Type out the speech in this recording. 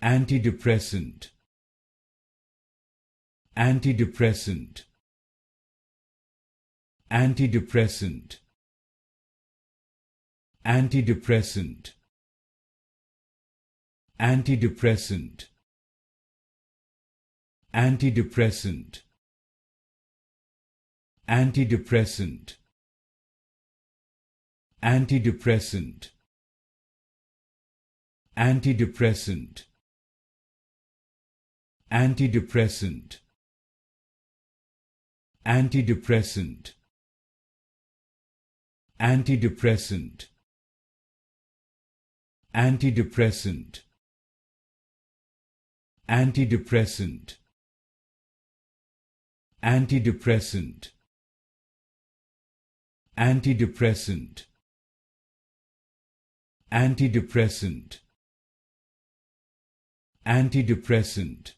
Antidepressant. Antidepressant. Antidepressant. Antidepressant. Antidepressant. Antidepressant. Antidepressant. Antidepressant. Antidepressant. Antidepressant. Antidepressant. Antidepressant. Antidepressant. Antidepressant. Antidepressant. Antidepressant. Antidepressant. Antidepressant.